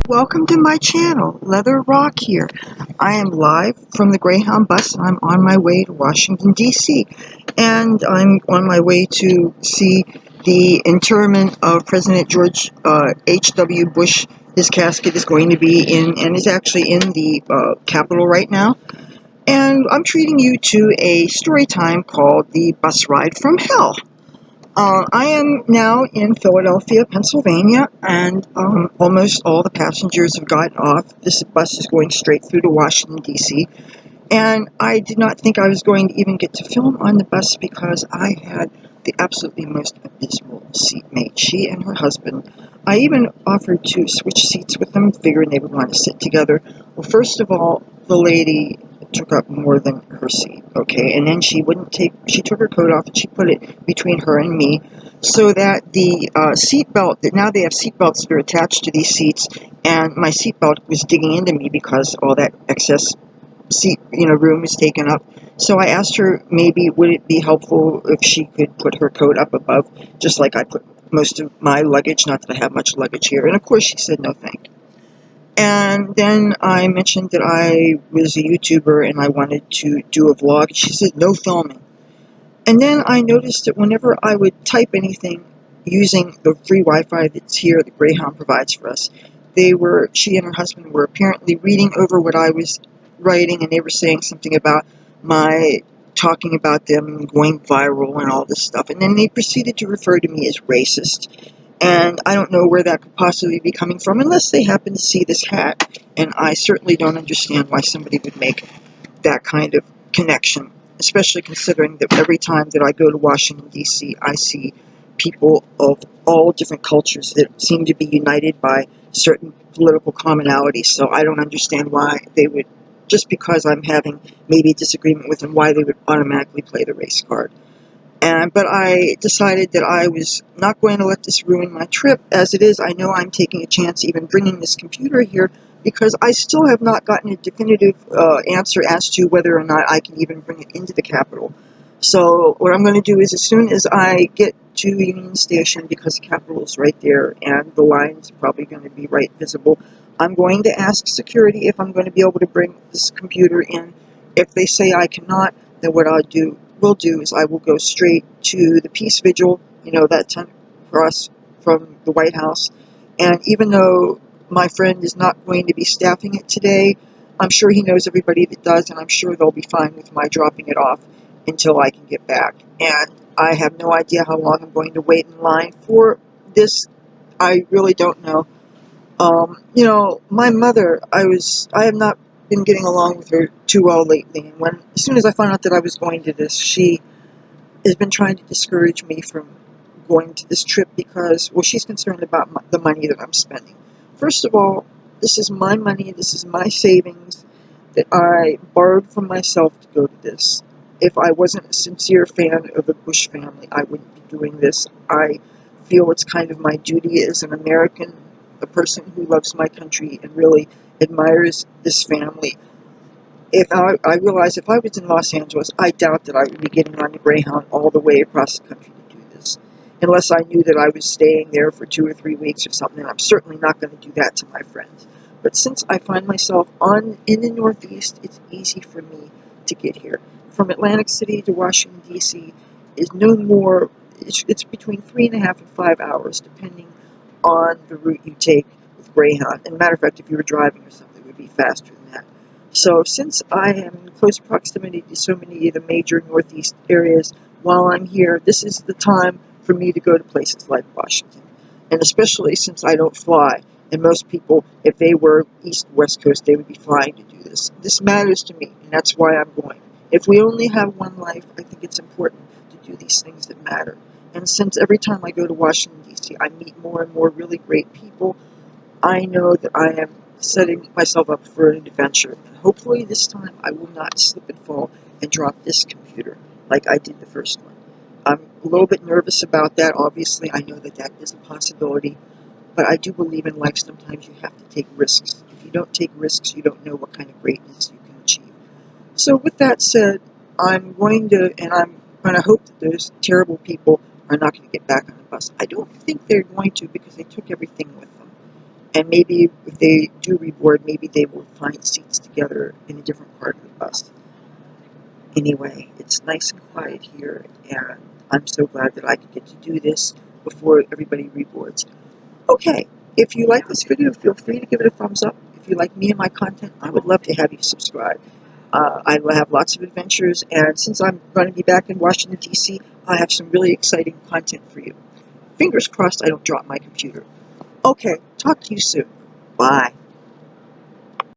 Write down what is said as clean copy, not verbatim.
Welcome to my channel, Leathur Rokk here. I am live from the Greyhound Bus and I'm on my way to Washington, D.C. And I'm on my way to see the interment of President George H.W. Bush. His casket is going to be in, and is actually in the Capitol right now. And I'm treating you to a story time called The Bus Ride from Hell. I am now in Philadelphia, Pennsylvania, and almost all the passengers have gotten off. This bus is going straight through to Washington, D.C., and I did not think I was going to even get to film on the bus because I had the absolutely most abysmal seatmate. She and her husband. I even offered to switch seats with them, figuring they would want to sit together. Well, first of all, the lady took up more than her seat, okay, and then she took her coat off and she put it between her and me, so that the seat belt, that now they have seat belts that are attached to these seats, and my seat belt was digging into me because all that excess seat, room is taken up. So I asked her, maybe would it be helpful if she could put her coat up above, just like I put most of my luggage, not that I have much luggage here, and of course she said no thank you. And then I mentioned that I was a YouTuber and I wanted to do a vlog. She said, no filming. And then I noticed that whenever I would type anything using the free Wi-Fi that's here, that Greyhound provides for us, she and her husband were apparently reading over what I was writing, and they were saying something about my talking about them going viral and all this stuff. And then they proceeded to refer to me as racist. And I don't know where that could possibly be coming from unless they happen to see this hat. And I certainly don't understand why somebody would make that kind of connection, especially considering that every time that I go to Washington, D.C., I see people of all different cultures that seem to be united by certain political commonalities. So I don't understand why they would, just because I'm having maybe a disagreement with them, why they would automatically play the race card. But I decided that I was not going to let this ruin my trip. As it is, I know I'm taking a chance even bringing this computer here because I still have not gotten a definitive answer as to whether or not I can even bring it into the Capitol. So what I'm going to do is, as soon as I get to Union Station, because the Capitol is right there and the line's probably going to be right visible, I'm going to ask security if I'm going to be able to bring this computer in. If they say I cannot, then what will do is I will go straight to the Peace Vigil, that 10 across from the White House. And even though my friend is not going to be staffing it today, I'm sure he knows everybody that does, and I'm sure they'll be fine with my dropping it off until I can get back. And I have no idea how long I'm going to wait in line for this. I really don't know. My mother, I have not been getting along with her too well lately, and as soon as I found out that I was going to this, she has been trying to discourage me from going to this trip because, well, she's concerned about the money that I'm spending. First of all, this is my money, this is my savings that I borrowed from myself to go to this. If I wasn't a sincere fan of the Bush family, I wouldn't be doing this. I feel it's kind of my duty as an American, a person who loves my country and really admires this family. I realize if I was in Los Angeles, I doubt that I would be getting on the Greyhound all the way across the country to do this. Unless I knew that I was staying there for 2 or 3 weeks or something, and I'm certainly not going to do that to my friends. But since I find myself in the Northeast, it's easy for me to get here. From Atlantic City to Washington, D.C. is no more, it's between 3.5 and 5 hours, depending on the route you take with Greyhound. And matter of fact, if you were driving or something, it would be faster than that. So since I am in close proximity to so many of the major Northeast areas while I'm here, this is the time for me to go to places like Washington. And especially since I don't fly, and most people, if they were East West Coast, they would be flying to do this. This matters to me, and that's why I'm going. If we only have one life, I think it's important to do these things that matter. And since every time I go to Washington, D.C., I meet more and more really great people, I know that I am setting myself up for an adventure. And hopefully this time I will not slip and fall and drop this computer like I did the first one. I'm a little bit nervous about that. Obviously, I know that that is a possibility. But I do believe in life sometimes you have to take risks. If you don't take risks, you don't know what kind of greatness you can achieve. So with that said, I'm going to hope that those terrible people are not going to get back on the bus. I don't think they're going to, because they took everything with them. And maybe if they do reboard, maybe they will find seats together in a different part of the bus. Anyway, it's nice and quiet here, and I'm so glad that I could get to do this before everybody reboards. Okay, if you like this video, feel free to give it a thumbs up. If you like me and my content, I would love to have you subscribe. I will have lots of adventures, and since I'm going to be back in Washington, D.C., I have some really exciting content for you. Fingers crossed I don't drop my computer. Okay, talk to you soon. Bye.